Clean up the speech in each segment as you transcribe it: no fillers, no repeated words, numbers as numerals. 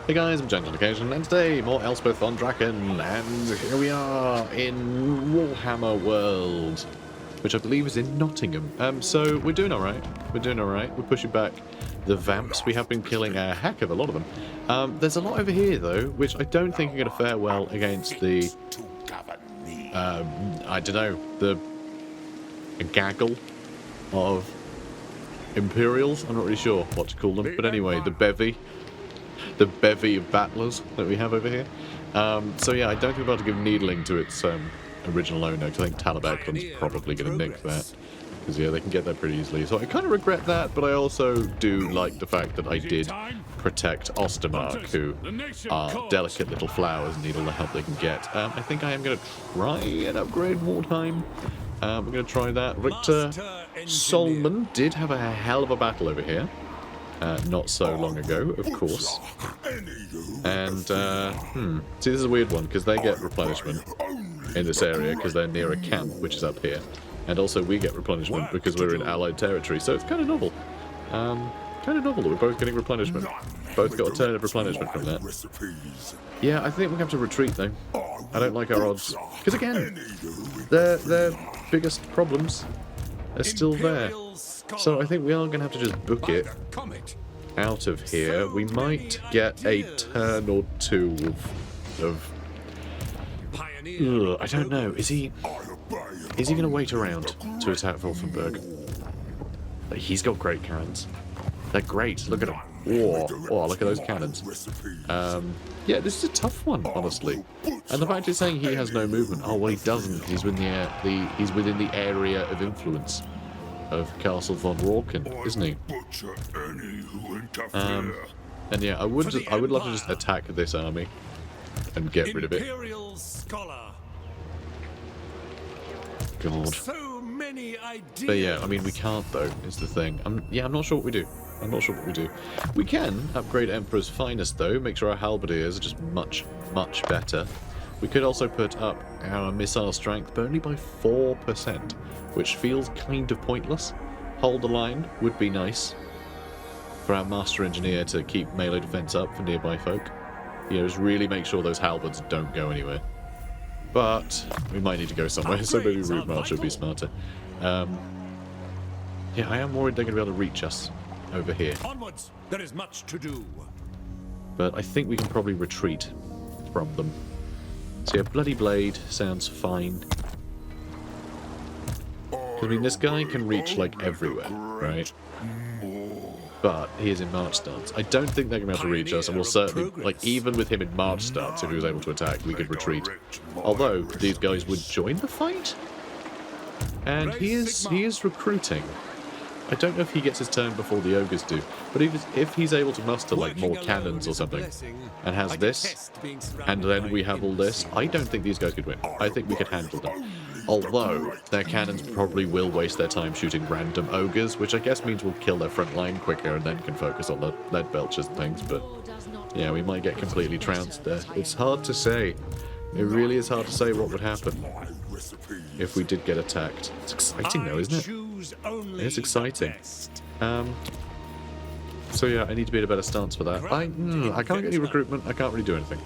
Hey guys, I'm Gentle Occasion, and today more Elspeth Von Draken, and here we are in Warhammer World, which I believe is in Nottingham. So we're doing alright. We're pushing back the vamps. We have been killing a heck of a lot of them. There's a lot over here though, which I don't think are going to fare well against the, I don't know, the gaggle of Imperials. I'm not really sure what to call them, but anyway, the bevy of battlers that we have over here. So yeah, I don't think we're about to give needling to its original owner, because I think Talabecron's probably going to nick that. Because yeah, they can get there pretty easily. So I kind of regret that, but I also do like the fact that I did protect Ostermark, who are delicate little flowers and need all the help they can get. I think I am going to try and upgrade wartime. We're going to try that. Richter Solman did have a hell of a battle over here. Not so long ago, of course. And, see, this is a weird one, because they get replenishment in this area, because they're near a camp, which is up here. And also we get replenishment, because we're in allied territory, so it's kind of novel. Kind of novel that we're both getting replenishment. Both got a turn of replenishment from that. Yeah, I think we have to retreat, though. I don't like our odds. Because, again, their biggest problems are still there. So I think we are going to have to just book it out of here. We might get a turn or two of I don't know. Is he going to wait around to attack Wolfenburg? He's got great cannons. They're great. Look at them. Oh, look at those cannons. Yeah, this is a tough one, honestly. And the fact he's saying he has no movement. Oh, well, he doesn't. He's within the area of influence of Castle Von Draken, isn't he? And yeah, I would love to just attack this army and get rid of it. God. But yeah, I mean, we can't though, is the thing. I'm not sure what we do. We can upgrade Emperor's Finest though, make sure our halberdiers are just much, much better. We could also put up our missile strength, but only by 4%, which feels kind of pointless. Hold the line would be nice for our Master Engineer to keep melee defense up for nearby folk. You know, just really make sure those halberds don't go anywhere. But we might need to go somewhere, so maybe Route March would be smarter. Yeah, I am worried they're going to be able to reach us over here. Onwards, there is much to do. But I think we can probably retreat from them. So yeah, Bloody Blade sounds fine. I mean, this guy can reach, like, everywhere, right? But he is in March stance. I don't think they're going to be able to reach us, and we'll certainly, like, even with him in March stance, if he was able to attack, we could retreat. Although, these guys would join the fight? And he is recruiting. I don't know if he gets his turn before the ogres do, but if he's able to muster, like, more cannons or something, and has this, and then we have all this, I don't think these guys could win. I think we could handle them. Although, their cannons probably will waste their time shooting random ogres, which I guess means we'll kill their front line quicker and then can focus on the lead belchers and things, but yeah, we might get completely trounced there. It's hard to say. It really is hard to say what would happen if we did get attacked. It's exciting though, isn't it? It's exciting. So yeah, I need to be in a better stance for that. I can't get any recruitment, I can't really do anything.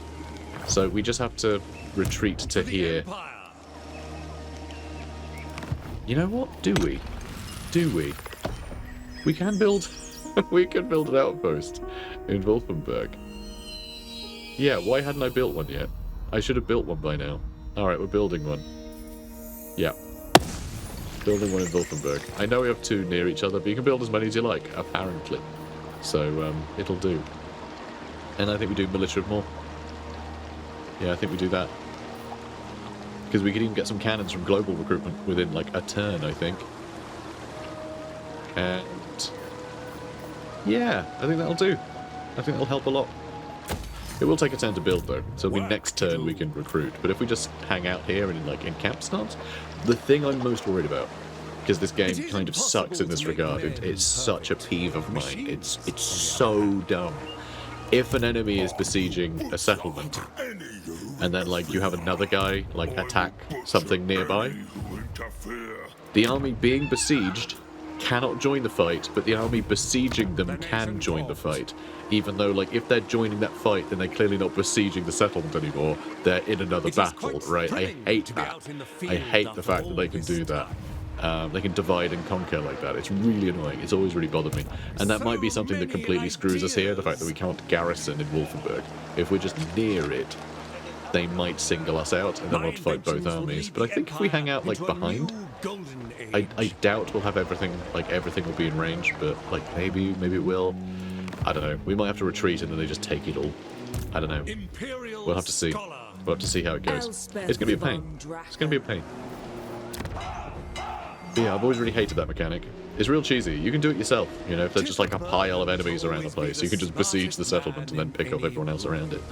So we just have to retreat to here. You know what? Do we? We can build we can build an outpost in Wolfenburg. Yeah, why hadn't I built one yet? I should have built one by now. Alright, we're building one. Yeah. Building one in Wolfenburg. I know we have two near each other, but you can build as many as you like, apparently. So, it'll do. And I think we do militia more. Yeah, I think we do that. Because we could even get some cannons from global recruitment within, like, a turn, I think. And yeah, I think that'll do. I think that'll help a lot. It will take a turn to build, though, so it'll be next turn we can recruit. But if we just hang out here and, like, in camp stance, the thing I'm most worried about, because this game kind of sucks in this regard, it's such a peeve of mine. It's so dumb. If an enemy is besieging a settlement, and then, like, you have another guy, like, attack something nearby, the army being besieged cannot join the fight, but the army besieging them can join the fight. Even though, like, if they're joining that fight, then they're clearly not besieging the settlement anymore. They're in another battle, right? I hate that. I hate the fact that they can do that. They can divide and conquer like that. It's really annoying. It's always really bothered me. And that might be something that completely screws us here, the fact that we can't garrison in Wolfenburg. If we're just near it, they might single us out and then want to fight both armies. But I think if we hang out, like, behind, I doubt we'll have everything, like, everything will be in range, but, like, maybe it will. I don't know. We might have to retreat and then they just take it all. I don't know. We'll have to see. We'll have to see how it goes. It's going to be a pain. It's going to be a pain. But yeah, I've always really hated that mechanic. It's real cheesy. You can do it yourself, you know, if there's just like a pile of enemies around the place. You can just besiege the settlement and then pick up everyone else around it.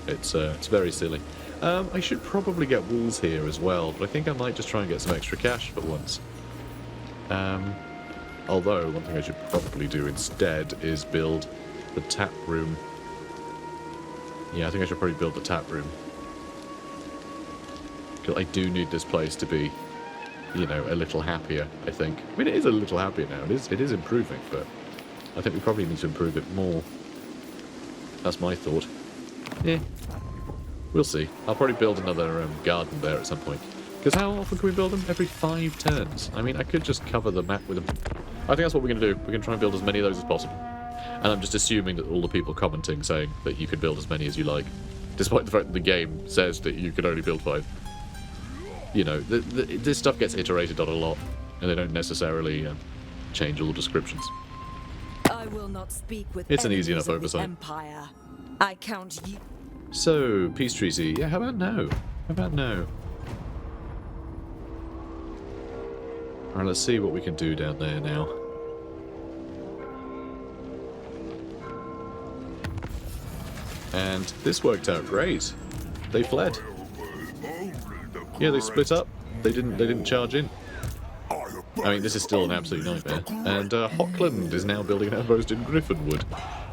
It's very silly. I should probably get walls here as well, but I think I might just try and get some extra cash for once. Although, one thing I should probably do instead is build the tap room. Yeah, I think I should probably build the tap room. Because I do need this place to be, you know, a little happier, I think. I mean, it is a little happier now. It is improving, but I think we probably need to improve it more. That's my thought. Yeah. We'll see. I'll probably build another garden there at some point. Because how often can we build them? Every 5 turns. I mean, I could just cover the map with them. I think that's what we're going to do. We're going to try and build as many of those as possible. And I'm just assuming that all the people commenting saying that you can build as many as you like, despite the fact that the game says that you can only build 5. You know, this stuff gets iterated on a lot, and they don't necessarily change all the descriptions. I will not speak with it's an easy enough oversight. Empire. I count you. So, peace treaty. Yeah, how about no? How about no? Alright, let's see what we can do down there now. And this worked out great. They fled. Yeah, they split up. They didn't charge in. I mean, this is still an absolute nightmare. And Hockland is now building an outpost in Griffinwood,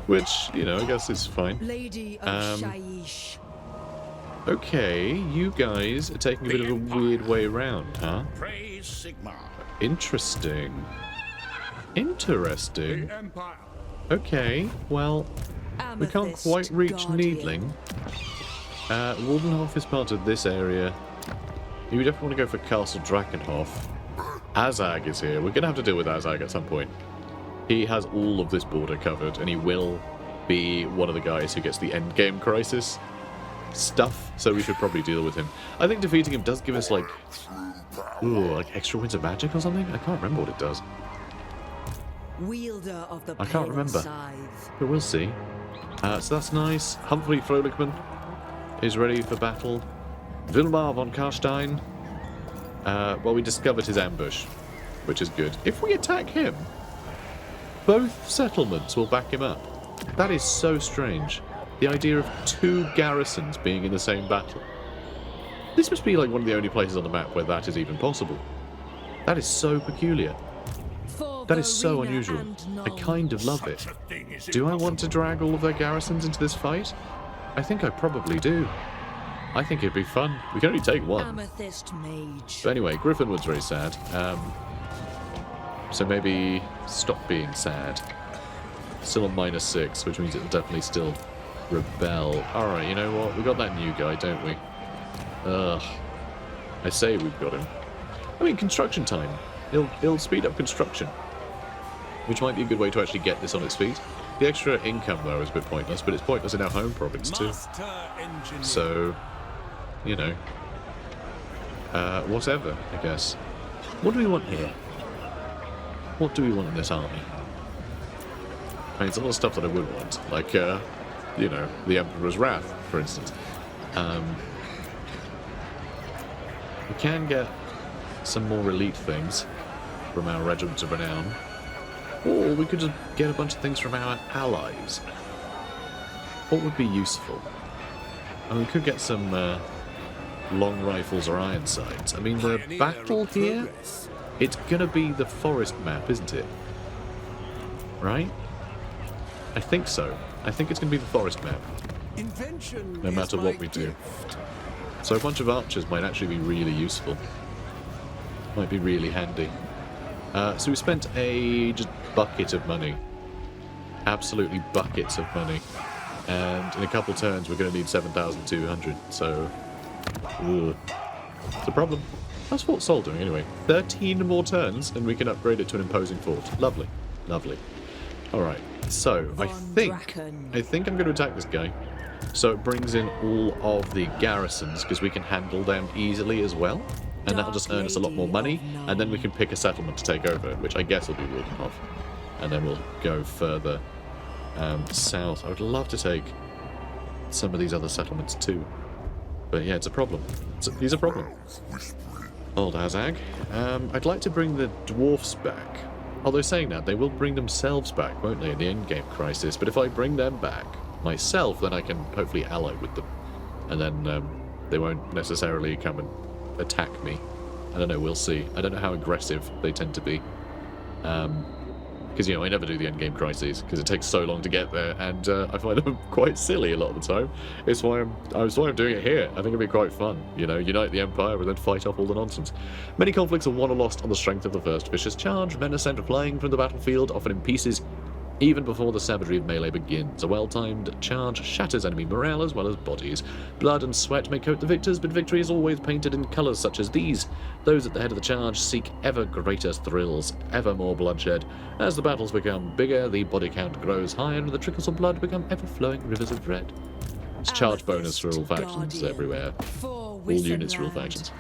which, you know, I guess is fine. Lady of Shaiish. Okay, you guys are taking a bit of a weird way around, huh? Interesting. Interesting. Okay, well, we can't quite reach Needling. Waldenhof is part of this area. You definitely want to go for Castle Drakenhof. Azag is here. We're going to have to deal with Azag at some point. He has all of this border covered, and he will be one of the guys who gets the endgame crisis stuff, so we should probably deal with him. I think defeating him does give us, like, ooh, like extra winds of magic or something? I can't remember what it does. Wielder of the I can't remember, scythe. but we'll see. So that's nice. Humphrey Frohlichman is ready for battle. Wilmar von Karstein. Well, we discovered his ambush, which is good. If we attack him, both settlements will back him up. That is so strange. The idea of 2 garrisons being in the same battle. This must be like one of the only places on the map where that is even possible. That is so peculiar. That is so unusual. I kind of love it. Do I want to drag all of their garrisons into this fight? I think I probably do. I think it'd be fun. We can only take 1. Amethyst Mage. But anyway, Griffinwood's very sad. So maybe stop being sad. Still on -6, which means it'll definitely still rebel. Alright, you know what? We got that new guy, don't we? Ugh. I say we've got him. I mean, construction time. It'll speed up construction, which might be a good way to actually get this on its feet. The extra income, though, is a bit pointless, but it's pointless in our home province, too. So, you know, whatever, I guess. What do we want here? What do we want in this army? I mean, there's a lot of stuff that I would want, like, you know, the Emperor's Wrath, for instance. We can get some more elite things from our Regiments of Renown. Or we could just get a bunch of things from our allies. What would be useful? I mean, we could get some long rifles or iron sights. I mean, the battle here, it's going to be the forest map, isn't it? Right? I think so. I think it's going to be the forest map. No matter what we do. So a bunch of archers might actually be really useful. Might be really handy. So we spent a just bucket of money. Absolutely buckets of money. And in a couple turns, we're going to need 7,200. So, ugh. It's a problem. How's Fort Sol doing anyway? 13 more turns, and we can upgrade it to an imposing fort. Lovely. Lovely. Alright, so I think I'm going to attack this guy. So it brings in all of the garrisons, because we can handle them easily as well. And that'll just earn us a lot more money, and then we can pick a settlement to take over, which I guess will be Warhammer. And then we'll go further south. I would love to take some of these other settlements too. But yeah, it's a problem. He's a problem. Old Azag. I'd like to bring the dwarfs back. Although saying that, they will bring themselves back, won't they, in the endgame crisis. But if I bring them back myself, then I can hopefully ally with them. And then they won't necessarily come and attack me. I don't know, we'll see. I don't know how aggressive they tend to be. Because, you know, I never do the endgame crises, because it takes so long to get there, and I find them quite silly a lot of the time. It's why I'm doing it here. I think it'd be quite fun, you know, unite the Empire and then fight off all the nonsense. Many conflicts are won or lost on the strength of the first vicious charge. Men are sent flying from the battlefield, often in pieces, even before the savagery of melee begins. A well-timed charge shatters enemy morale as well as bodies. Blood and sweat may coat the victors, but victory is always painted in colours such as these. Those at the head of the charge seek ever greater thrills, ever more bloodshed. As the battles become bigger, the body count grows higher, and the trickles of blood become ever-flowing rivers of red. It's charge bonus for all factions everywhere. All units for all factions.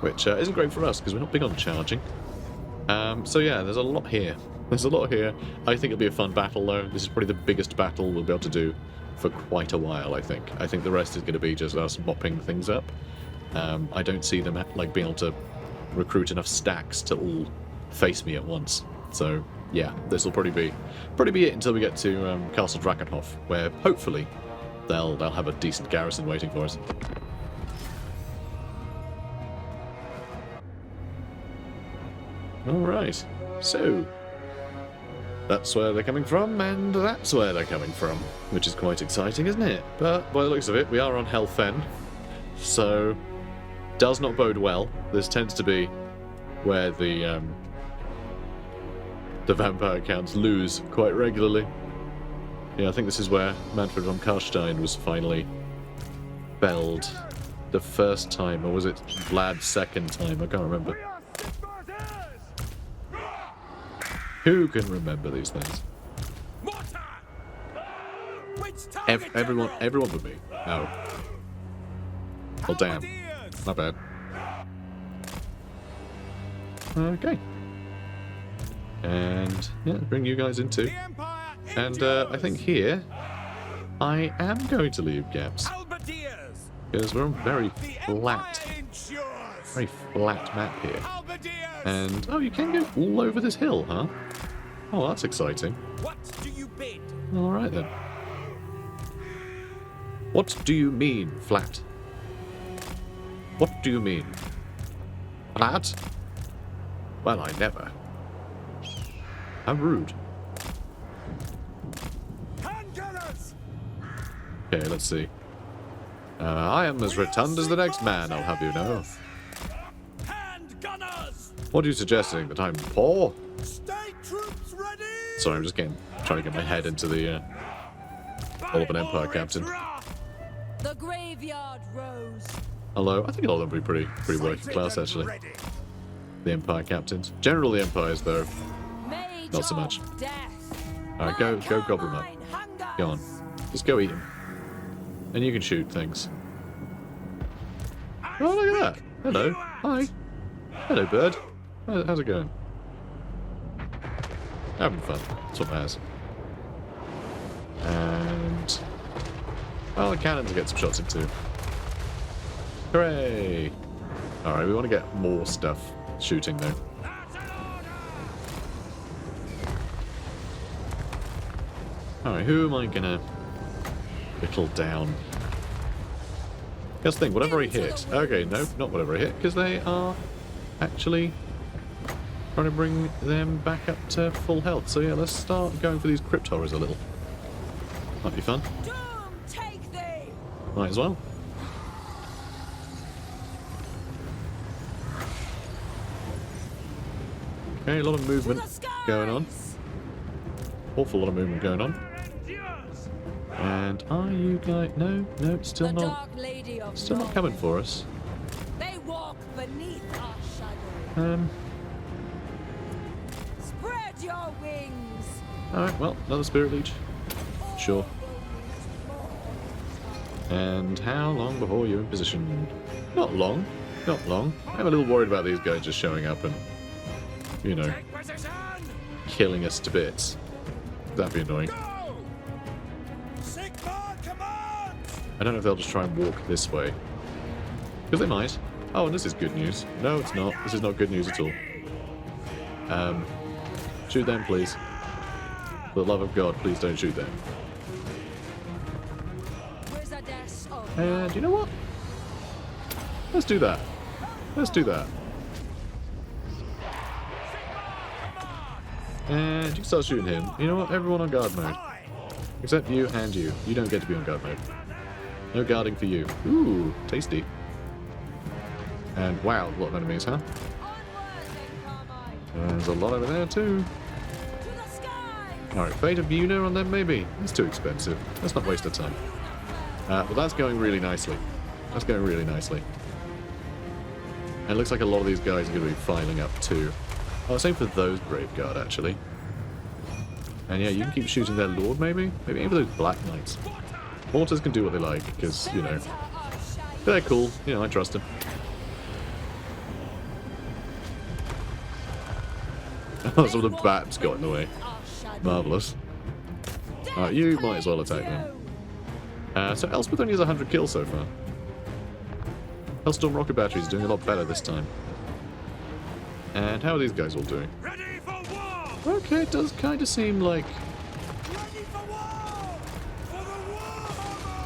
Which isn't great for us, because we're not big on charging. So yeah, there's a lot here. There's a lot here. I think it'll be a fun battle, though. This is probably the biggest battle we'll be able to do for quite a while, I think. I think the rest is going to be just us mopping things up. I don't see them like being able to recruit enough stacks to all face me at once. So yeah, this will probably be it until we get to Castle Drakenhof, where hopefully they'll have a decent garrison waiting for us. All right, so. That's where they're coming from, and that's where they're coming from, which is quite exciting, isn't it? But by the looks of it, we are on Helfen, so does not bode well. This tends to be where the vampire counts lose quite regularly. Yeah, I think this is where Manfred von Karstein was finally felled the first time, or was it Vlad's second time? I can't remember. Who can remember these things? Everyone but me. No. Well, damn. Not bad. Okay. And, yeah, bring you guys in too. And, I think here, I am going to leave gaps. Because we're on very flat map here. And, oh, you can go all over this hill, huh? Oh, that's exciting. What do you bid? Alright then. What do you mean, flat? What do you mean? Flat? Well, I never. How rude. Okay, let's see. I am as rotund as the next man, I'll have you know. What are you suggesting? That I'm poor? Sorry, I'm just trying to get my head into the all of an Empire captain. The graveyard rose. Although I think all of them will be pretty working class actually. The Empire captains. General the Empires though, not so much. Alright, go gobble them up. Go on. Just go eat them. And you can shoot things. Oh, look at that. Hello. Hi. Hello, bird. How's it going? Having fun. That's what matters. And... well, the cannons get some shots in too. Hooray! Alright, we want to get more stuff shooting though. Alright, who am I gonna whittle down? Guess the thing, whatever I hit. Okay, no, not whatever I hit, because they are actually trying to bring them back up to full health. So yeah, let's start going for these crypt horrors a little. Might be fun. Might as well. Okay, a lot of movement going on. Awful lot of movement going on. And are you guys... No, still The not... Dark Lady of Still not Nuln. coming for us. They walk beneath our shadow. Spread your wings. Alright, well, another Spirit Leech. Sure. And how long before you're in position? Not long. Not long. I'm a little worried about these guys just showing up and, you know, killing us to bits. That'd be annoying. I don't know if they'll just try and walk this way. Because they might. Oh, and this is good news. No, it's not. This is not good news at all. Shoot them, please. For the love of God, please don't shoot them. And you know what? Let's do that. Let's do that. And you can start shooting him. You know what? Everyone on guard mode. Except you and you. You don't get to be on guard mode. No guarding for you. Ooh, tasty. And wow, a lot of enemies, huh? There's a lot over there too. Alright, Fate of Yuna on them maybe? It's too expensive. Let's not waste our time. But that's going really nicely. That's going really nicely. And it looks like a lot of these guys are going to be filing up too. Oh, same for those Graveguard actually. And yeah, you can keep shooting their lord maybe? Maybe aim for those Black Knights. Mortars can do what they like, because, you know, they're cool. You know, I trust them. Oh, some of the bats got in the way. Marvellous. Alright, you might as well attack them. So Elspeth only has 100 kills so far. Hellstorm Rocket Battery is doing a lot better this time. And how are these guys all doing? Okay, it does kind of seem like...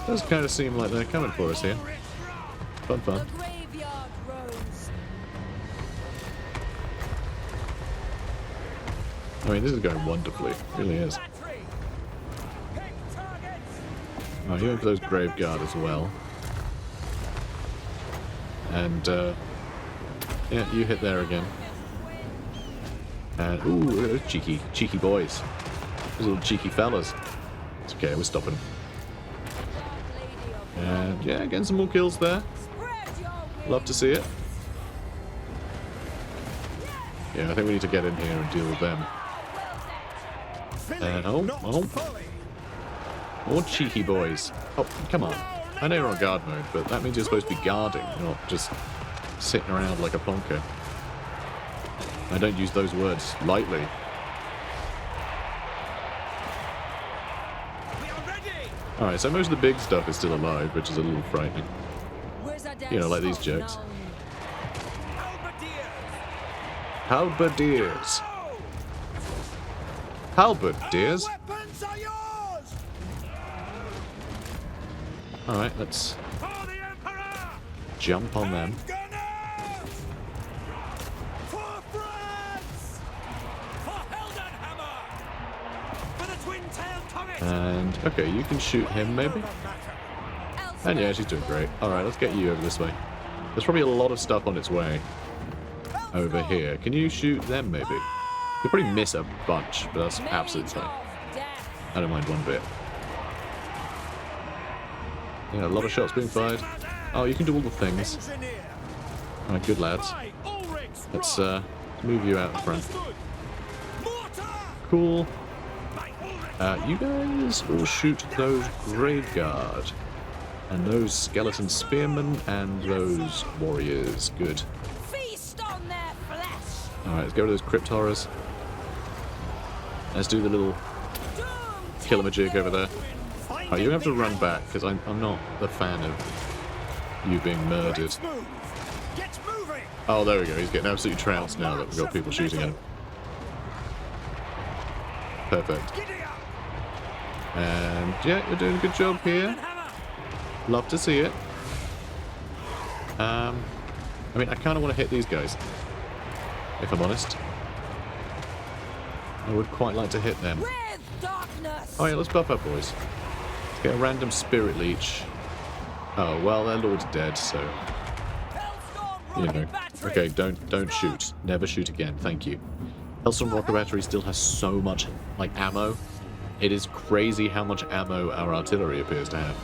Does kind of seem like they're coming for us here. Fun, fun. I mean, this is going wonderfully. It really is. Oh, you're in for those Graveguard as well. And, yeah, you hit there again. And, ooh, look at those cheeky boys. Those little cheeky fellas. It's okay, we're stopping them. And, yeah, getting some more kills there. Love to see it. Yeah, I think we need to get in here and deal with them. And, oh. More cheeky boys. Oh, come on. I know you're on guard mode, but that means you're supposed to be guarding, not just sitting around like a plonker. I don't use those words lightly. Alright, so most of the big stuff is still alive, which is a little frightening. You know, like these jerks. Halberdiers. Halberdiers? Alright, let's jump on them. And, okay, you can shoot him, maybe? And yeah, she's doing great. Alright, let's get you over this way. There's probably a lot of stuff on its way over here. Can you shoot them, maybe? You'll probably miss a bunch, but that's absolutely fine. I don't mind one bit. Yeah, a lot of shots being fired. Oh, you can do all the things. Alright, good lads. Let's move you out in front. Cool. You guys will shoot those Graveguard. And those Skeleton Spearmen and those Warriors. Good. Alright, let's go to those Crypt Horrors. Let's do the little killamajig over there. Oh, you have to run back, because I'm not a fan of you being murdered. Oh, there we go. He's getting absolutely trounced now that we've got people shooting at him. Perfect. And yeah, you're doing a good job here. Love to see it. I mean, I kind of want to hit these guys, if I'm honest. I would quite like to hit them. Oh yeah, let's buff up, boys. Let's get a random Spirit Leech. Oh, well, their lord's dead, so... You know. Okay, don't shoot. Never shoot again, thank you. Hellstorm Rocket Battery still has so much, like, ammo. It is crazy how much ammo our artillery appears to have.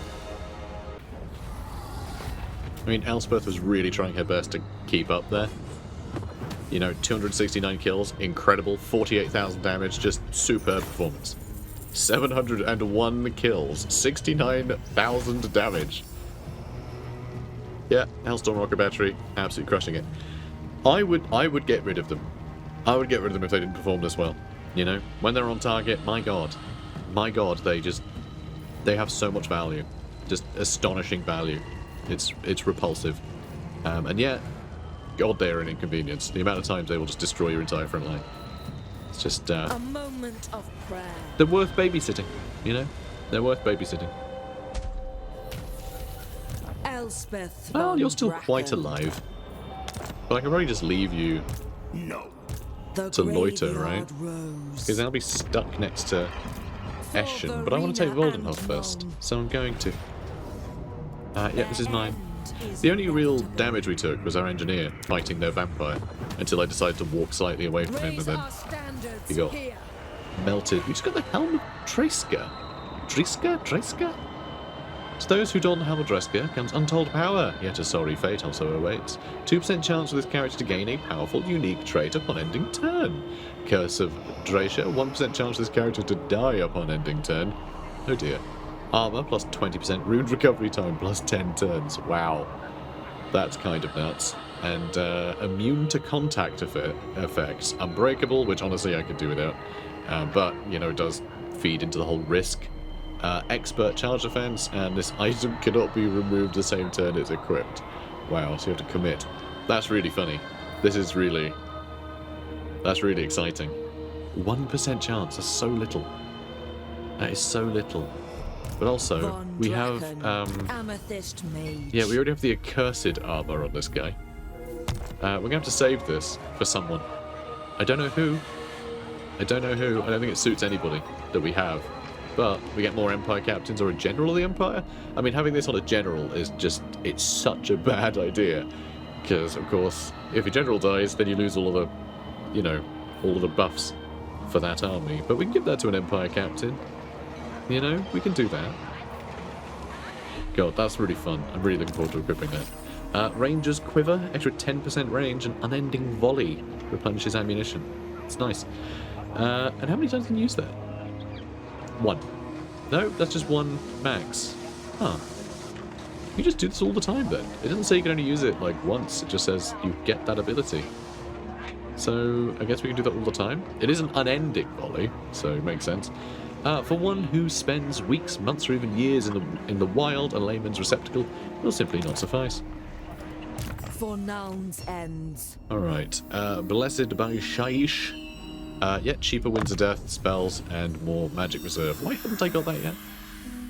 I mean, Elspeth was really trying her best to keep up there. You know, 269 kills, incredible. 48,000 damage, just superb performance. 701 kills, 69,000 damage. Yeah, Hellstorm Rocket Battery, absolutely crushing it. I would get rid of them. I would get rid of them if they didn't perform this well. You know, when they're on target, my god, they have so much value, just astonishing value. It's repulsive, and yet, god, they're an inconvenience. The amount of times they will just destroy your entire front line. It's just A moment of prayer. they're worth babysitting. You know, they're worth babysitting. Elspeth Well, Von you're still Draken. quite alive, but I can probably just leave you No. The to loiter, graveyard right? rose. Because I'll be stuck next to For Eschen, but I want to take Verena Voldenhof and first, Nuln. so I'm going to. Yeah, this is mine. End is The only real inevitable. damage we took was our engineer fighting their vampire, until I decided to walk slightly away from him and Raise then our standards he got here. melted. We just got the Helm of Treska. Treska? To those who don the Helm of Treska comes untold power, yet a sorry fate also awaits. 2% chance for this character to gain a powerful, unique trait upon ending turn. Curse of Dracia, 1% chance for this character to die upon ending turn. Oh dear. Armor plus 20%, rune recovery time plus 10 turns. Wow. That's kind of nuts. And immune to contact effects. Unbreakable, which honestly I could do without. But, you know, it does feed into the whole risk. Expert charge defense, and this item cannot be removed the same turn it's equipped. Wow, so you have to commit. That's really funny. That's really exciting. 1% chance, that's so little. That is so little. But also, Von we have, Draken, Amethyst Mage. yeah, we already have the accursed armor on this guy. We're going to have to save this for someone. I don't know who. I don't think it suits anybody that we have. But we get more Empire captains or a general of the Empire. I mean, having this on a general is just, it's such a bad idea. Because, of course, if your general dies, then you lose all of the, you know, all of the buffs for that army. But we can give that to an Empire captain. You know, we can do that. God, that's really fun. I'm really looking forward to equipping that. Ranger's Quiver, extra 10% range, and Unending Volley replenishes ammunition. It's nice. And how many times can you use that? 1. No, that's just 1 max. Huh. You just do this all the time then. It doesn't say you can only use it like once, it just says you get that ability. So I guess we can do that all the time. It is an unending volley, so it makes sense. For one who spends weeks, months, or even years in the wild, a layman's receptacle will simply not suffice. For Nuln's ends. Alright, Blessed by Shaish. Yeah, cheaper Winds of Death, spells, and more magic reserve. Why haven't I got that yet?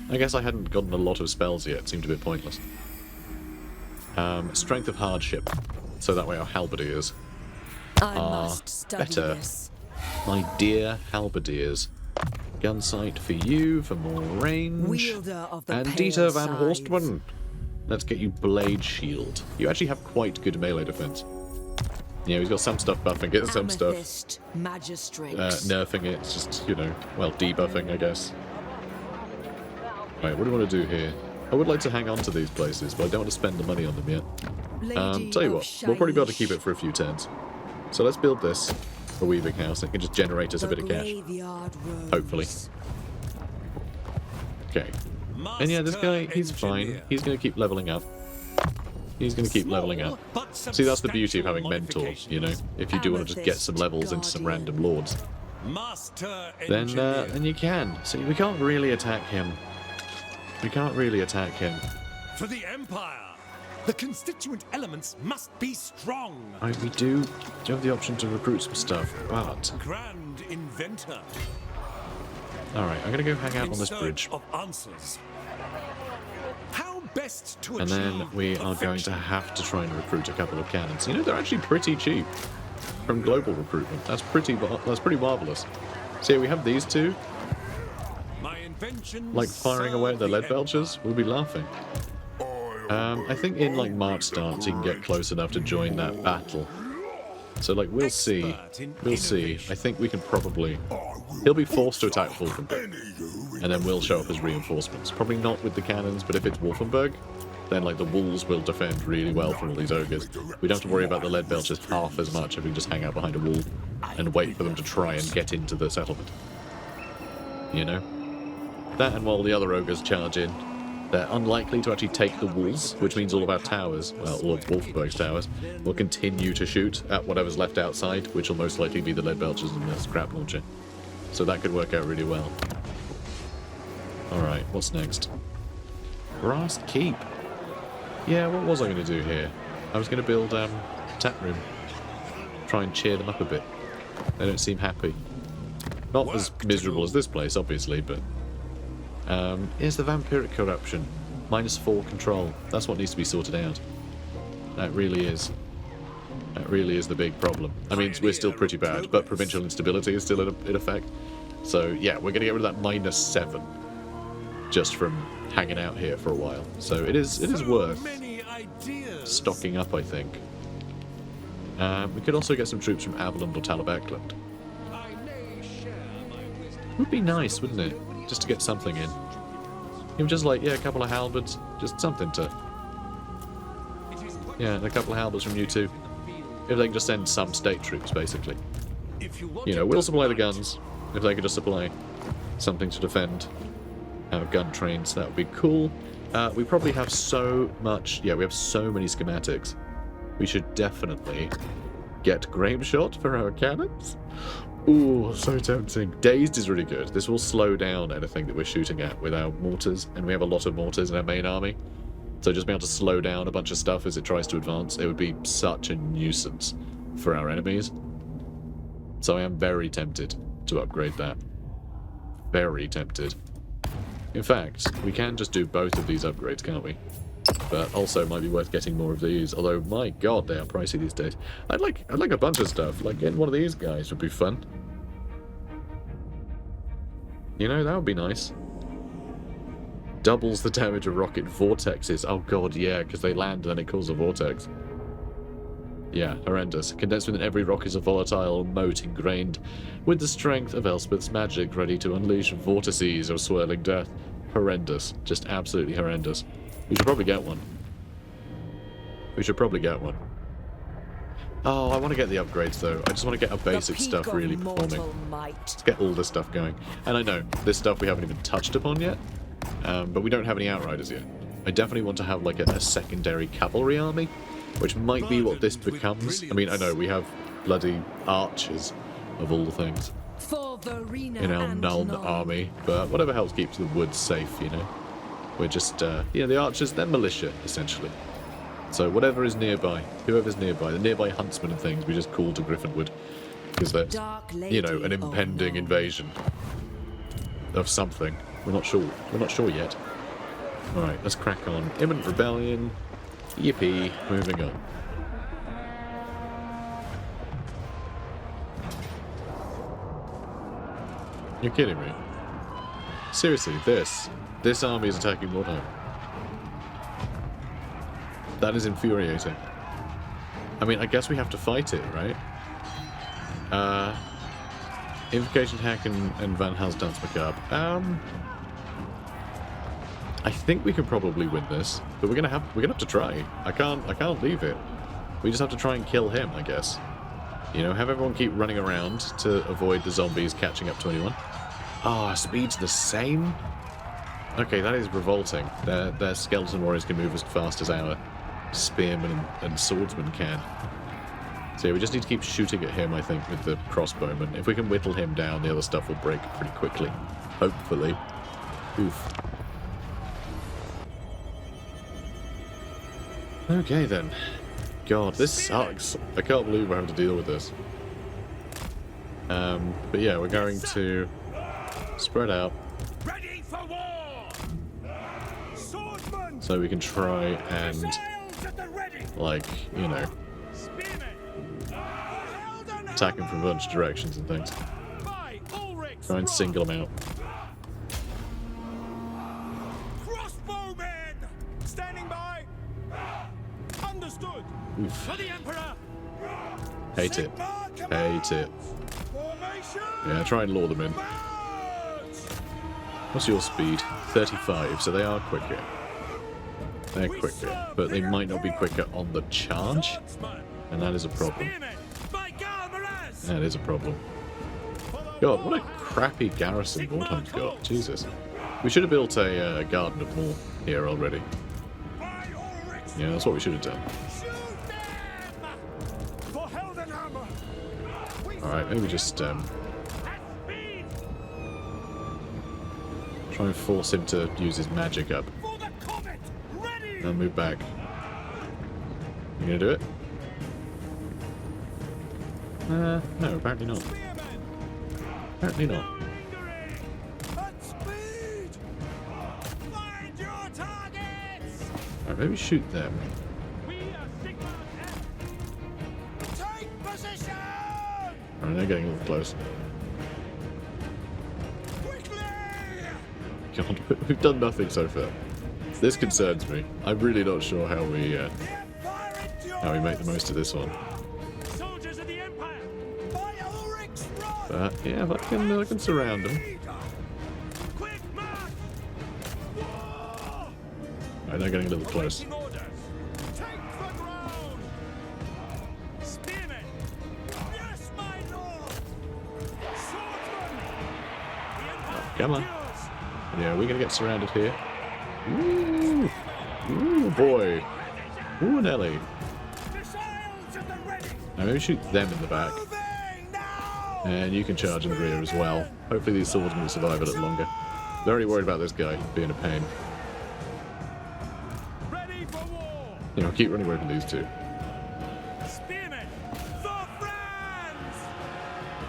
I guess I hadn't gotten a lot of spells yet, it seemed a bit pointless. Strength of Hardship, so that way our halberdiers I are must study better. this. My dear halberdiers. Gunsight for you, for more range. Wielder of the And pale Dieter van scythe. Horstman. Let's get you Blade Shield. You actually have quite good melee defense. Yeah, he's got some stuff buffing it, some stuff Amethyst Magistrate. nerfing it. It's just, you know, well, debuffing, I guess. Right, what do you want to do here? I would like to hang on to these places, but I don't want to spend the money on them yet. Lady Tell you of what, we'll probably be able to Shaish. keep it for a few turns. So let's build this, a weaving house, and it can just generate us a The bit of cash. graveyard rose. Hopefully. Okay. And yeah, this guy, he's fine. He's going to keep leveling up. He's going to keep leveling up. See, that's the beauty of having mentors, you know? If you do want to just get some levels into some random lords, then you can. So we can't really attack him. We can't really attack him. For the Empire, the constituent elements must be strong. Right, we do have the option to recruit some stuff, but... Grand inventor. Alright, I'm going to go hang out In on this search bridge. of answers. How best to And then achieve we are going to have to try and recruit a couple of cannons. You know, they're actually pretty cheap from global recruitment. That's pretty marvellous. See, we have these two, My inventions like firing away at the lead belchers. We'll be laughing. I think in like March starts, you can get close enough to join that battle. So, like, we'll see. We'll see. I think we can probably... He'll be forced to attack Wolfenberg, and then we'll show up as reinforcements. Probably not with the cannons, but if it's Wolfenberg, then, like, the walls will defend really well from all these ogres. We don't have to worry about the lead belchers half as much if we just hang out behind a wall and wait for them to try and get into the settlement. You know? That, and while the other ogres charge in, they're unlikely to actually take the walls, which means all of our towers, well, all of Wolfenberg's towers, will continue to shoot at whatever's left outside, which will most likely be the lead belchers and the scrap launcher. So that could work out really well. Alright, what's next? Brass Keep. Yeah, what was I going to do here? I was going to build a tap room. Try and cheer them up a bit. They don't seem happy. Not as miserable as this place, obviously, but... here's the vampiric corruption. -4 control. That's what needs to be sorted out. That really is. That really is the big problem. I mean, we're still pretty bad, but provincial instability is still in effect. So, yeah, we're going to get rid of that -7. Just from hanging out here for a while. So it is worth stocking up, I think. We could also get some troops from Avalon or Talabecland. Would be nice, wouldn't it? Just to get something in. Even just like, yeah, a couple of halberds. Just something to... Yeah, and a couple of halberds from you too. If they can just send some state troops, basically. You know, we'll supply the guns. If they could just supply something to defend our gun trains, that would be cool. We probably have so much... Yeah, we have so many schematics. We should definitely get Graham Shot for our cannons. Ooh, so tempting. Dazed is really good. This will slow down anything that we're shooting at with our mortars, and we have a lot of mortars in our main army. So just being able to slow down a bunch of stuff as it tries to advance, it would be such a nuisance for our enemies. So I am very tempted to upgrade that. Very tempted. In fact, we can just do both of these upgrades, can't we? But also might be worth getting more of these, although my god, they are pricey these days. I'd like a bunch of stuff, like getting one of these guys would be fun. You know, that would be nice. Doubles the damage of rocket vortexes. Oh god, yeah, because they land and then it causes a vortex. Yeah, horrendous. Condensed within every rock is a volatile mote ingrained with the strength of Elspeth's magic, ready to unleash vortices of swirling death. Horrendous. Just absolutely horrendous. We should probably get one. We should probably get one. Oh, I want to get the upgrades, though. I just want to get our basic stuff really performing. Let's get all this stuff going. And I know, this stuff we haven't even touched upon yet, but we don't have any Outriders yet. I definitely want to have, like, a secondary cavalry army, which might be what this becomes. I mean, I know, we have bloody archers, of all the things, in our Nuln army, but whatever helps keeps the woods safe, you know? We're just, you know, the archers, they're militia, essentially. So whatever is nearby, whoever's nearby, the nearby huntsmen and things, we just call to Griffinwood. Because there's, you know, an impending invasion of something. We're not sure. We're not sure yet. Alright, let's crack on. Imminent rebellion. Yippee. Moving on. You're kidding me. Seriously, this army is attacking Warhammer. That is infuriating. I mean, I guess we have to fight it, right? Invocation Hack and Van Hal's Dance Macabre. I think we can probably win this, but we're gonna have to try. I can't leave it. We just have to try and kill him, I guess. You know, have everyone keep running around to avoid the zombies catching up to anyone. Oh, our speed's the same? Okay, that is revolting. Their skeleton warriors can move as fast as our spearmen and swordsmen can. So yeah, we just need to keep shooting at him, I think, with the crossbowmen. If we can whittle him down, the other stuff will break pretty quickly. Hopefully. Oof. Okay then. God, this sucks. I can't believe we're having to deal with this. But yeah, we're going to spread out. Ready for war! Swordsman! So we can try and, like, you know, attack him from a bunch of directions and things. Try and single him out. Crossbowmen! Standing by! Understood! Oof. For the Emperor! Hate it. Hate it. Yeah, try and lure them in. What's your speed? 35, so they are quicker. They're quicker, but they might not be quicker on the charge, and that is a problem. That is a problem. God, what a crappy garrison Warhammer's got. Jesus. We should have built a Garden of War here already. Yeah, that's what we should have done. Alright, maybe just try and force him to use his magic up. Then move back. You gonna do it? No, apparently not. Apparently not. Alright, maybe shoot them. Alright, they're getting a little close. God, we've done nothing so far. This concerns me. I'm really not sure how we make the most of this one. But yeah, I can surround them. Right, they're getting a little close. Oh, come on. Yeah, we're gonna get surrounded here. Ooh, ooh boy. Ooh, Nelly. Now maybe shoot them in the back. And you can charge in the rear as well. Hopefully these swordsmen will survive a little longer. Very worried about this guy being a pain. You know, keep running away from these two.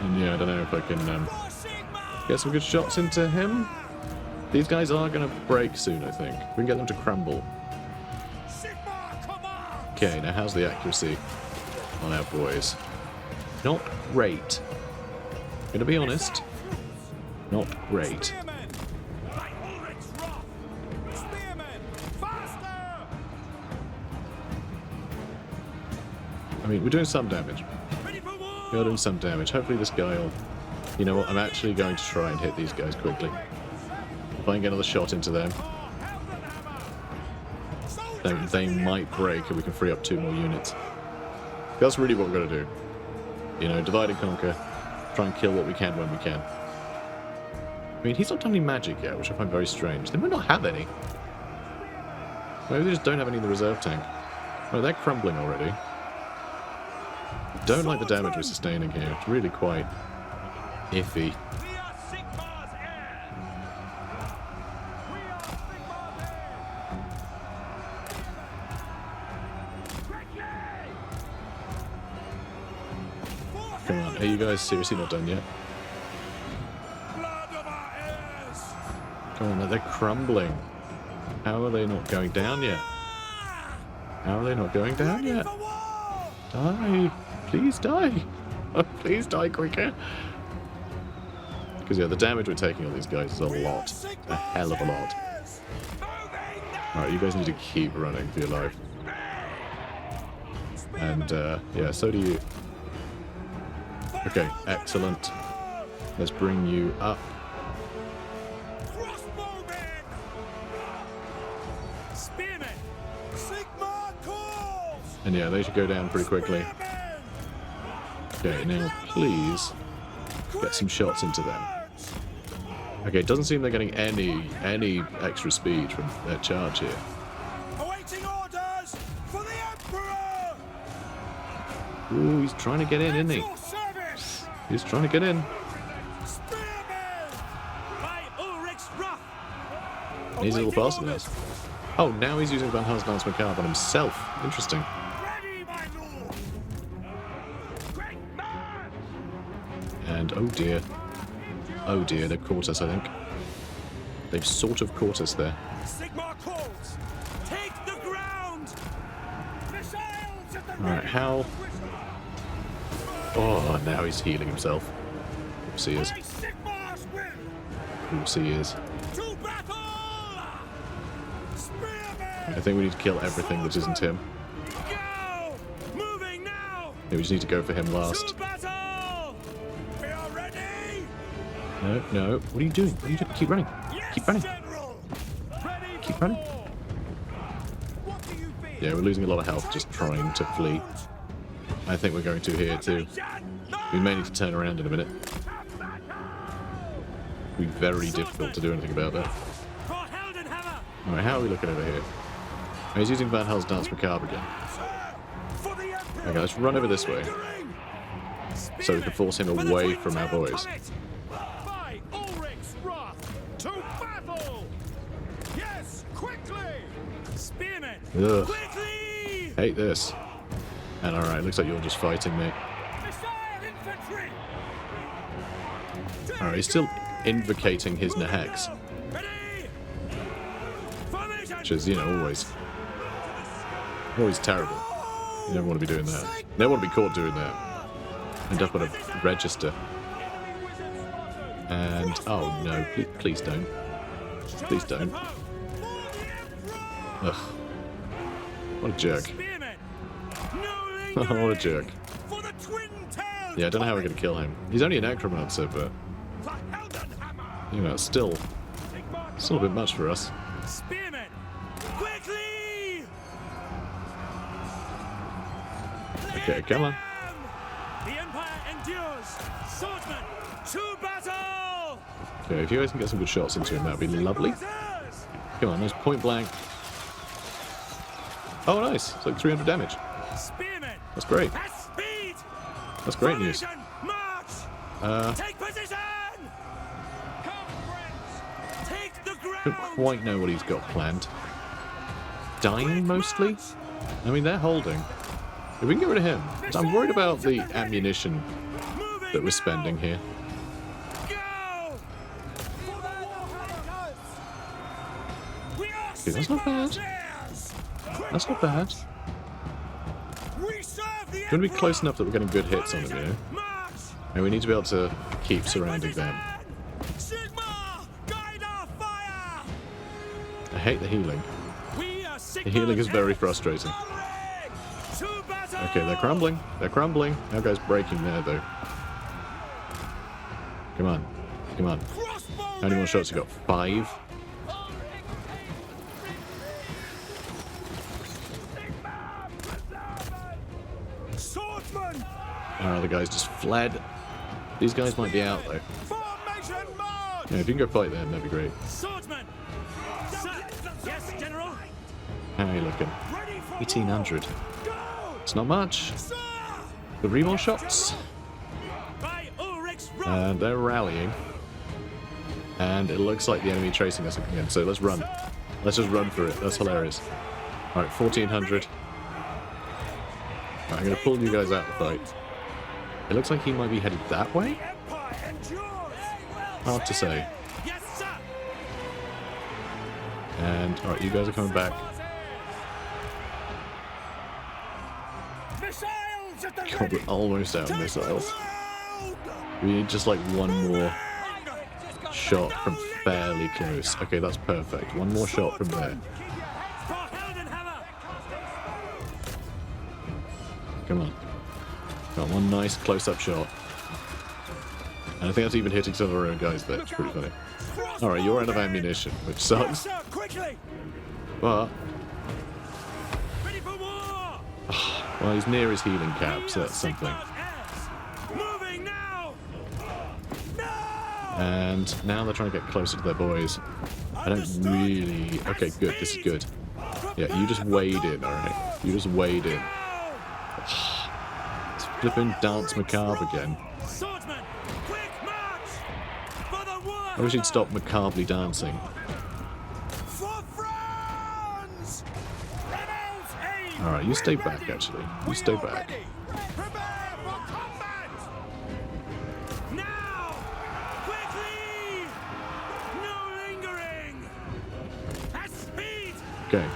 And yeah, I don't know if I can get some good shots into him. These guys are going to break soon, I think. We can get them to crumble. Okay, now how's the accuracy on our boys? Not great. Gonna be honest. Not great. I mean, we're doing some damage. We are doing some damage. Hopefully this guy will... You know what, I'm actually going to try and hit these guys quickly. If I can get another shot into them, then they might break and we can free up 2 more units. That's really what we're going to do. You know, divide and conquer. Try and kill what we can when we can. I mean, he's not done any magic yet, which I find very strange. They might not have any. Maybe they just don't have any in the reserve tank. Oh, they're crumbling already. Don't like the damage we're sustaining here. It's really quite iffy. Come on, are you guys seriously not done yet? Come on, they're crumbling. How are they not going down yet? How are they not going down yet? Die! Please die! Oh, please die quicker! Because yeah, the damage we're taking on these guys is a lot. A hell of a lot. Alright, you guys need to keep running for your life. And yeah, so do you. Okay, excellent. Let's bring you up. And yeah, they should go down pretty quickly. Okay, now please get some shots into them. Okay, it doesn't seem they're getting any extra speed from their charge here. Awaiting orders for the Emperor. Ooh, he's trying to get in, isn't he? He's trying to get in. He's a little bastard now. Oh, now he's using Van Haar's Lance Macabre on himself. Interesting. And oh dear, they've caught us, I think. They've sort of caught us there. Alright, how... Oh, now he's healing himself. Of course he is. Of course he is. I think we need to kill everything that isn't him. Yeah, we just need to go for him last. To battle! We are ready! No, no. What are you doing? What are you doing? Keep running. Yes, Keep running. General! Ready Keep for running. war! What do you fear? Yeah, we're losing a lot of health just trying to flee. I think we're going to here too. We may need to turn around in a minute. It'll be very difficult to do anything about that. For Heldenhammer! Alright, how are we looking over here? Oh, he's using Van Hel's Dance Macabre again. For the Emperor! Okay, let's run over this way so we can force him away from our boys. By Ulrich's wrath, to battle! Yes, quickly! Spearmen! Ugh. Quickly! Hate this. And alright, looks like you're just fighting me. Missile infantry! Alright, he's still invocating his Nahex, Ready! Formation! which is, you know, always terrible. You never want to be doing that. Never want to be caught doing that. End up on a register. And, oh no, please don't. Please don't. Ugh. What a jerk. Spearmen! No What a lingering! jerk. For the twin-tailed Yeah, I don't know how we're going to kill him. He's only a necromancer, but, For Heldenhammer! you know, it's still a bit much for us. Spearmen! Quickly! Okay, come on. The Empire endures! Swordsman, to battle! Okay, if you guys can get some good shots into him, that'd be lovely. Come on, there's point blank. Oh, nice. It's like 300 damage. Spearmen! That's great. At speed! That's great news. Formation, march! Take position! Come, friends! Take the Don't ground! quite know what he's got planned. Dying, mostly? I mean, they're holding. If we can get rid of him. I'm worried about the ammunition Moving that we're spending here. Go! We are Okay, that's not bad. Sigmar's That's not bad. We serve the Going to be close enough that we're getting good hits on him, you know? March! And we need to be able to keep surrounding them. Sigmar, guide our fire! I hate the healing. We are The healing is very frustrating. Okay, they're crumbling. They're crumbling. Our guy's breaking there, though. Come on. Come on. How many more shots you got? 5? Swordsman! Our other guys just fled. These guys might be out, though. Formation march! Yeah, if you can go fight them, that'd be great. Swordsman! Sir! Yes, General! How are you looking? Ready for 1800. Go! It's not much. Sir! 3 more shots. By Ulrich's wrath! And they're rallying. And it looks like the enemy chasing us again, so let's run. Let's just run through it. That's hilarious. Alright, 1400. Right, I'm going to pull you guys out of the fight. It looks like he might be headed that way? Empire endures! Hard to say. Yes, sir! And, alright, you guys are coming back. Missiles at the God, ready! we're almost out of Take the missiles. ground! We need just like one more shot from fairly close. Okay, that's perfect. One more shot from there. For Heldenhammer! Come on. Got one nice close-up shot. And I think that's even hitting some of our own guys there. It's pretty funny. Alright, you're out of ammunition, which Yes, sucks. sir! Quickly! But, Ready for war! well, he's near his healing cap, so that's something. Moving now! No! And now they're trying to get closer to their boys. I don't really... Okay, good. This is good. Yeah, you just wade in, alright? You just wade in. It's flipping Dance Macabre again. Swordsman, quick march! For the Warhammer! I wish he'd stop macabrely dancing. For France! Rebels aim! Alright, you stay back, actually. You stay back. Prepare for combat! Now! Quickly! No lingering! At speed! Okay.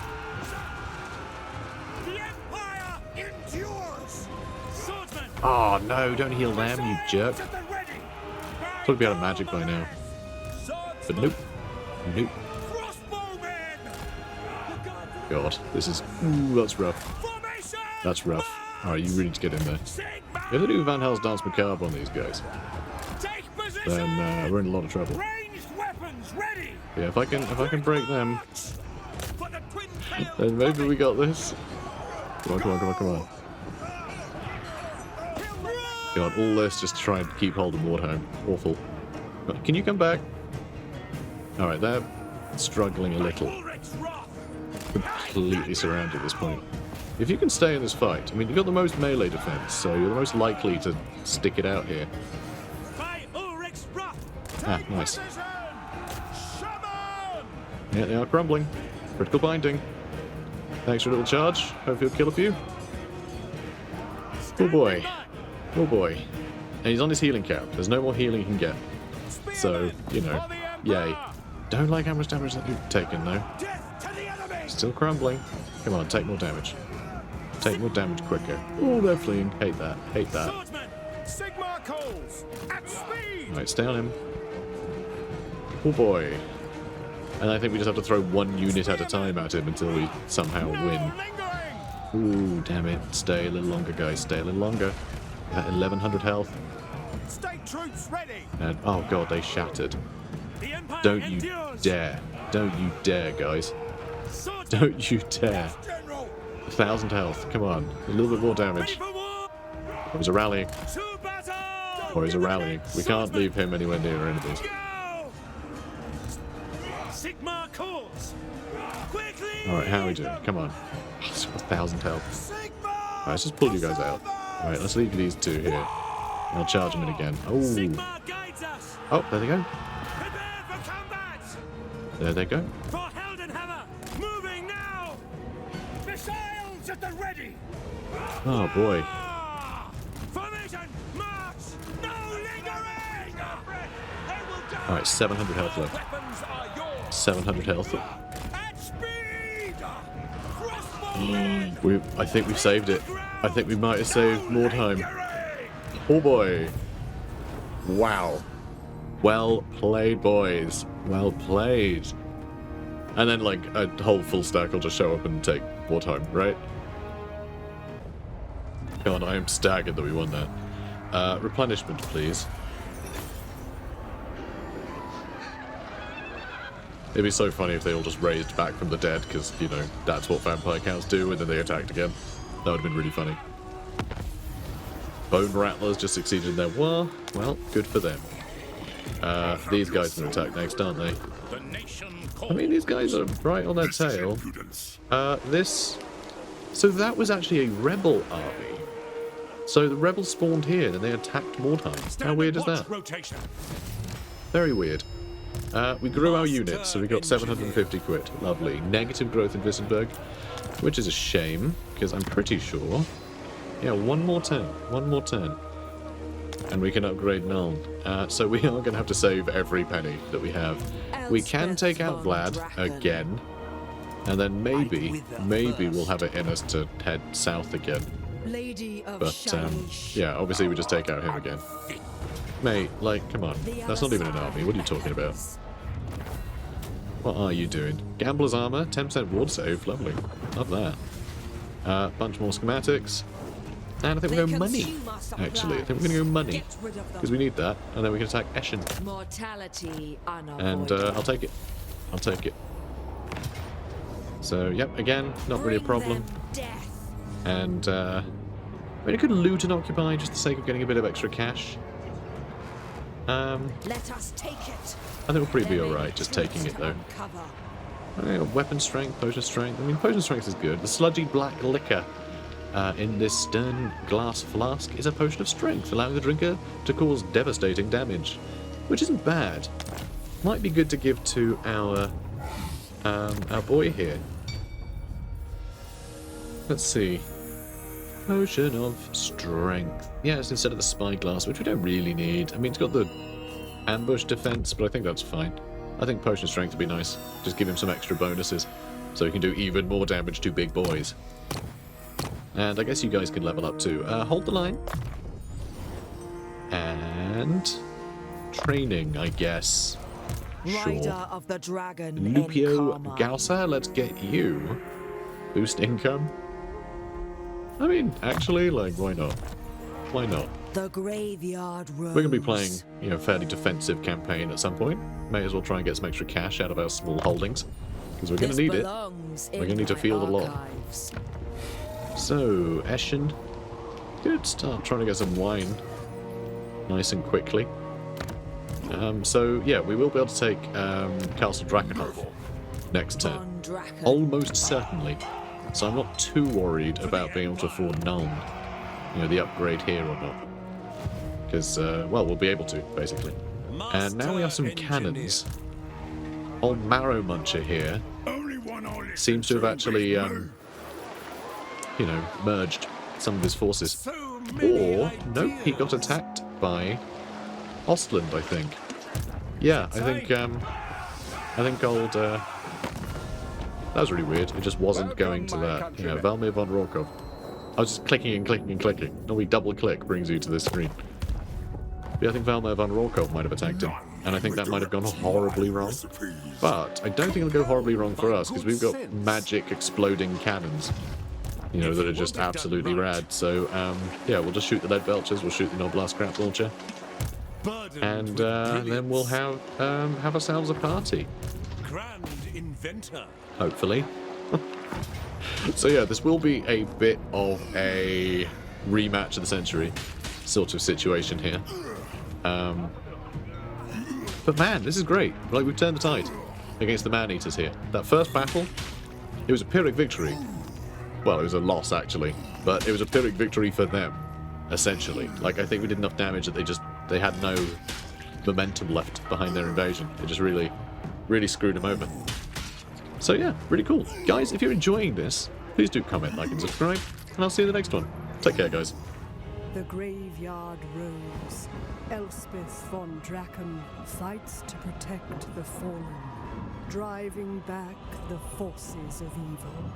The Empire endures! Swordsman! Oh, no, don't heal them, you jerk. At the ready! Thought we'd be out of magic by now. But nope. Nope. Crossbowmen! God, this is... Ooh, that's rough. Formation! That's rough. Alright, you really need to get in there. If they do Van Hels's Dance Macabre on these guys, then we're in a lot of trouble. Yeah, if I can break them, then maybe we got this. Come on, come on, come on, come on. God, all this just to try and keep hold of Warhammer. Awful. Can you come back? Alright, they're struggling a little. Completely surrounded at this point. If you can stay in this fight, I mean, you've got the most melee defense, so you're the most likely to stick it out here. Ah, nice. Yeah, they are crumbling. Critical binding. Thanks for a little charge. Hopefully he'll kill a few. Oh boy. Oh boy. And he's on his healing cap. There's no more healing he can get. So, you know, yay. Don't like how much damage that you've taken, though. Still crumbling. Come on, take more damage. Take more damage quicker. Oh, they're fleeing. Hate that. Hate that. Right, stay on him. Oh boy. And I think we just have to throw one unit at a time at him until we somehow win. Ooh, damn it. Stay a little longer, guys. Stay a little longer. 1100 health. And, oh god, they shattered. Don't you dare. Don't you dare, guys. Don't you dare. 1000 health. Come on. A little bit more damage. Boys are rallying. Boys are rallying. We can't leave him anywhere near our enemies. Alright, how are we doing? Come on. 1000 health. Alright, let's just pull you guys out. Alright, let's leave these two here. And I'll charge them in again. Oh. Oh, there they go. There they go. Oh boy. Alright, 700 health left. 700 health. I think we've saved it. I think we might have saved more time. Oh boy. Wow. Well played, boys. Well played. And then, like, a whole full stack will just show up and take more time, right? God, I am staggered that we won that. Replenishment, please. It'd be so funny if they all just raised back from the dead, because, you know, that's what vampire counts do, and then they attacked again. That would have been really funny. Bone Rattlers just succeeded in their war. Well, good for them. These guys are going to attack next, aren't they? I mean, these guys are right on their tail. So that was actually a rebel army. So the rebels spawned here, and they attacked more times. How weird is that? Very weird. We grew our units, so we got 750 quid. Lovely. Negative growth in Wissenland, which is a shame, because I'm pretty sure... Yeah, one more turn. One more turn. And we can upgrade Nuln. So we are going to have to save every penny that we have. We can take out Vlad again. And then maybe we'll have it in us to head south again. But, yeah, obviously we just take out him again. Mate, like, come on. That's not even an army. What are you talking about? What are you doing? Gambler's armor, 10% ward save. Lovely. Love that. Bunch more schematics. And I think we're going money, actually. I think we're going to go money. Because we need that. And then we can attack Eschen. And I'll take it. I'll take it. So, yep, again, not really a problem. And, I mean, I could loot and occupy just for the sake of getting a bit of extra cash. Let us take it. I think we'll probably be alright just taking it, though. Weapon strength, potion strength. I mean, potion strength is good. The sludgy black liquor in this stern glass flask is a potion of strength, allowing the drinker to cause devastating damage, which isn't bad. Might be good to give to our boy here. Let's see. Potion of strength. Yes, instead of the spyglass, which we don't really need. I mean, it's got the ambush defense, but I think that's fine. I think potion of strength would be nice. Just give him some extra bonuses, so he can do even more damage to big boys. And I guess you guys can level up too. Hold the line. And training, I guess. Sure. Of the dragon Lupio Gausa, let's get you. Boost income. I mean, actually, like, why not? Why not? The graveyard rose. We're going to be playing, you know, fairly defensive campaign at some point. May as well try and get some extra cash out of our small holdings. Because we're going to need it. We're going to need to field a lot. So, Eschen. Good start trying to get some wine. Nice and quickly. So, yeah, we will be able to take Castle Drakenhof next turn. Von Draken. Almost certainly. So I'm not too worried about being able to afford Nuln. You know, the upgrade here or not. Because, well, we'll be able to, basically. And now we have some cannons. Old Marrow Muncher here seems to have actually, you know, merged some of his forces. Or, nope, he got attacked by Ostland, I think. Yeah, I think old, that was really weird. It just wasn't going to that. You know, Valmir von Rorkov. I was just clicking and clicking and clicking. No, we double click brings you to this screen. Yeah, I think Valmir von Rorkov might have attacked him. And I think that might have gone horribly wrong. But I don't think it'll go horribly wrong for us, because we've got magic exploding cannons. You know, that are just absolutely rad. So, yeah, we'll just shoot the lead belchers, we'll shoot the Noblast scrap launcher. And then we'll have ourselves a party. Grand inventor. Hopefully. So yeah, this will be a bit of a rematch of the century sort of situation here. But man, this is great. Like, we've turned the tide against the man-eaters here. That first battle, it was a Pyrrhic victory. Well, it was a loss, actually. But it was a Pyrrhic victory for them, essentially. Like, I think we did enough damage that they had no momentum left behind their invasion. It just really, really screwed them over. So yeah, really cool. Guys, if you're enjoying this, please do comment, like, and subscribe. And I'll see you in the next one. Take care, guys. The graveyard rose. Elspeth Von Draken fights to protect the fallen, driving back the forces of evil.